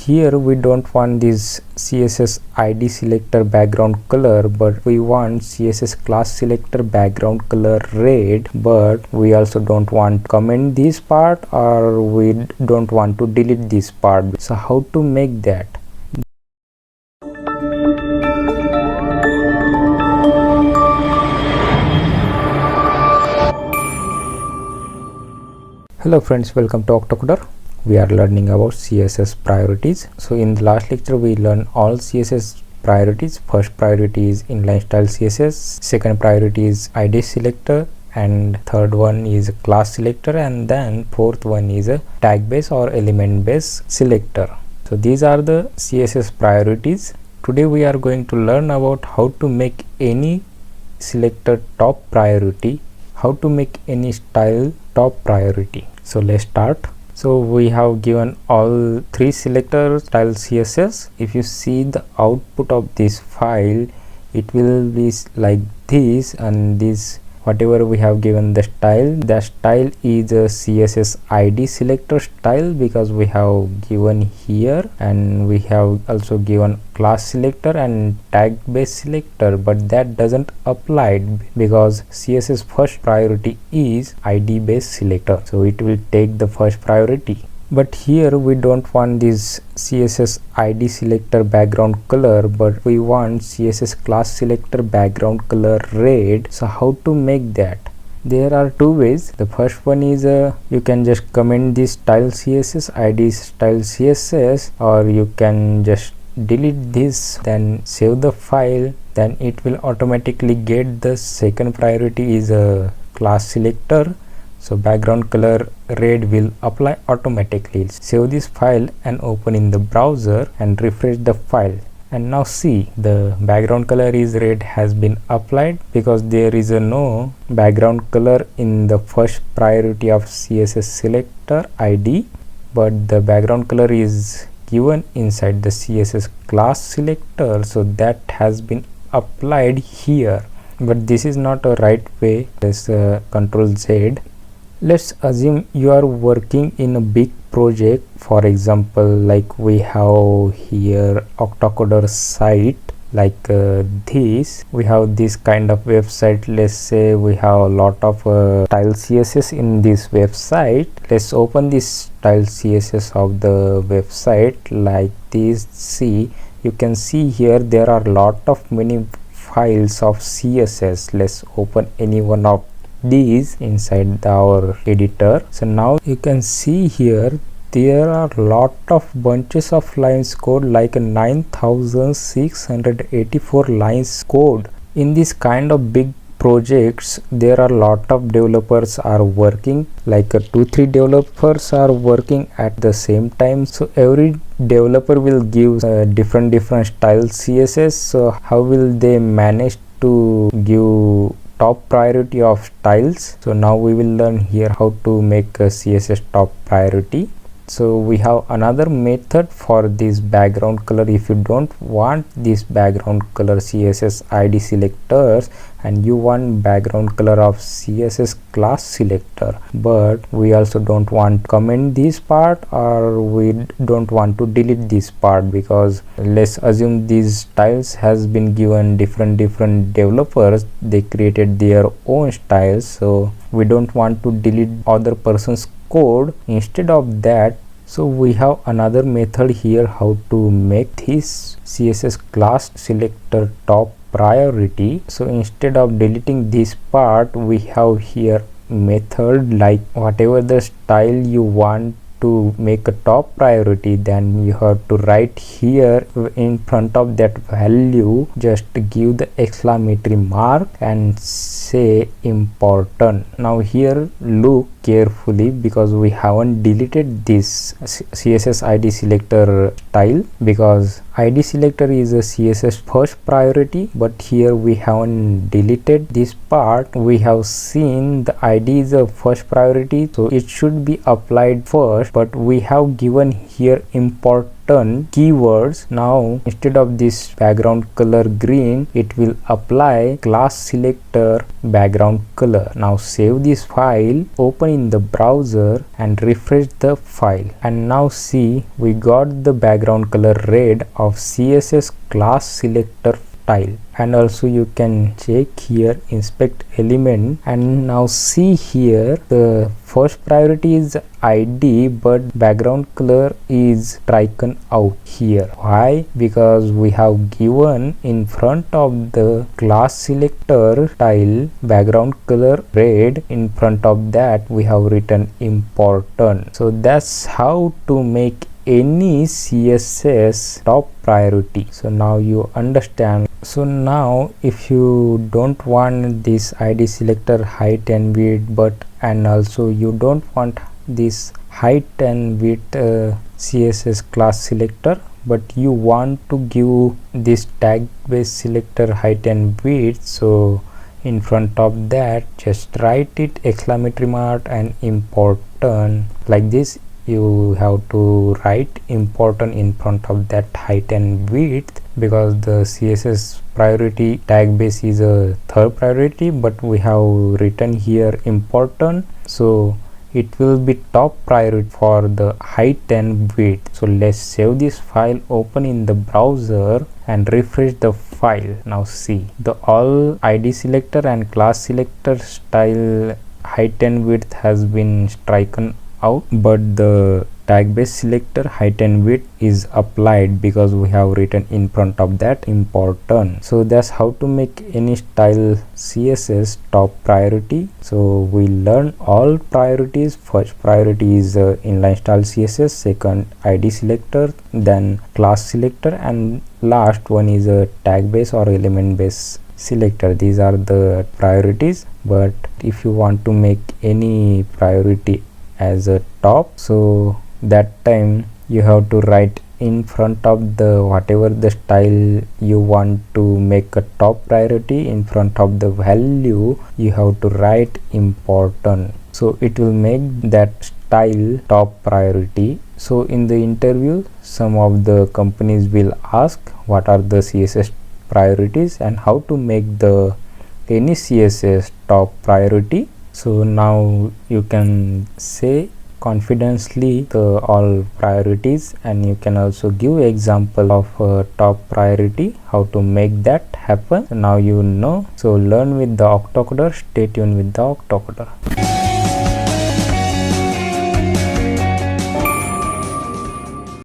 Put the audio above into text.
here we don't want this CSS ID selector background color, but we want CSS class selector background color red, but we also don't want to comment this part, or we don't want to delete this part. So how to make that? Hello friends, welcome to OctaCoder. We are learning about CSS priorities. So in the last lecture we learned all CSS priorities. First priority is inline style CSS, second priority is ID selector, and third one is class selector, and then fourth one is a tag based or element based selector. So these are the CSS priorities. Today we are going to learn about how to make any selector top priority, how to make any style top priority. So let's start. So we have given all three selector style CSS. If you see the output of this file, it will be like this, and this whatever we have given the style, the style is a CSS ID selector style because we have given here, and we have also given class selector and tag based selector, but that doesn't apply because CSS first priority is ID based selector, so it will take the first priority. But here we don't want this CSS ID selector background color, but we want CSS class selector background color red. So how to make that? There are two ways. The first one is you can just comment this style CSS ID style CSS, or you can just delete this, then save the file, then it will automatically get the second priority is a class selector. So background color red will apply automatically. Save this file and open in the browser and refresh the file, and now see the background color is red has been applied because there is no background color in the first priority of CSS selector ID, but the background color is given inside the CSS class selector, so that has been applied here. But this is not a right way. Let's Control Z. Let's assume you are working in a big project. For example, like we have here OctaCoder site like this. We have this kind of website. Let's say we have a lot of style CSS in this website. Let's open this style CSS of the website like this. See, you can see here there are lot of many files of CSS. Let's open any one of these inside our editor. So now you can see here there are lot of bunches of lines code, like 9684 lines code. In this kind of big projects there are lot of developers are working, like 2-3 developers are working at the same time. So every developer will give different style CSS. So how will they manage to give top priority of styles? So now we will learn here how to make a CSS top priority. So we have another method for this background color. If you don't want this background color CSS ID selectors and you want background color of CSS class selector, but we also don't want to comment this part, or we don't want to delete this part, because let's assume these styles has been given different developers, they created their own styles, so we don't want to delete other person's code. Instead of that, so we have another method here how to make this CSS class selector top priority. So instead of deleting this part, we have here method like whatever the style you want to make a top priority, then you have to write here in front of that value, just give the exclamatory mark and say important. Now here look carefully, because we haven't deleted this CSS ID selector style, because ID selector is a CSS first priority, but here we haven't deleted this part. We have seen the ID is a first priority, so it should be applied first. first, but we have given here important keywords. Now instead of this background color green, it will apply class selector background color. Now save this file, open in the browser and refresh the file, and now see we got the background color red of CSS class selector style. And also you can check here inspect element, and now see here the first priority is ID but background color is striken out here. Why? Because we have given in front of the class selector style background color red, in front of that we have written important. So that's how to make any CSS top priority. So now you understand. So now if you don't want this ID selector height and width, but and also you don't want this height and width CSS class selector, but you want to give this tag based selector height and width, so in front of that just write it exclamatory mark and important like this. You have to write important in front of that height and width, because the CSS priority tag base is a third priority, but we have written here important, so it will be top priority for the height and width. So let's save this file, open in the browser and refresh the file. Now see the all ID selector and class selector style height and width has been striken out, but the tag based selector height and width is applied because we have written in front of that important. So that's how to make any style CSS top priority. So we learn all priorities. First priority is inline style CSS, second ID selector, then class selector, and last one is a tag base or element base selector. These are the priorities. But if you want to make any priority as a top, so that time you have to write in front of the whatever the style you want to make a top priority, in front of the value you have to write important, so it will make that style top priority. So in the interview some of the companies will ask what are the CSS priorities and how to make the any CSS top priority. So now you can say confidently the all priorities, and you can also give example of top priority how to make that happen. Now you know. So learn with the OctaCoder. Stay tuned with the OctaCoder.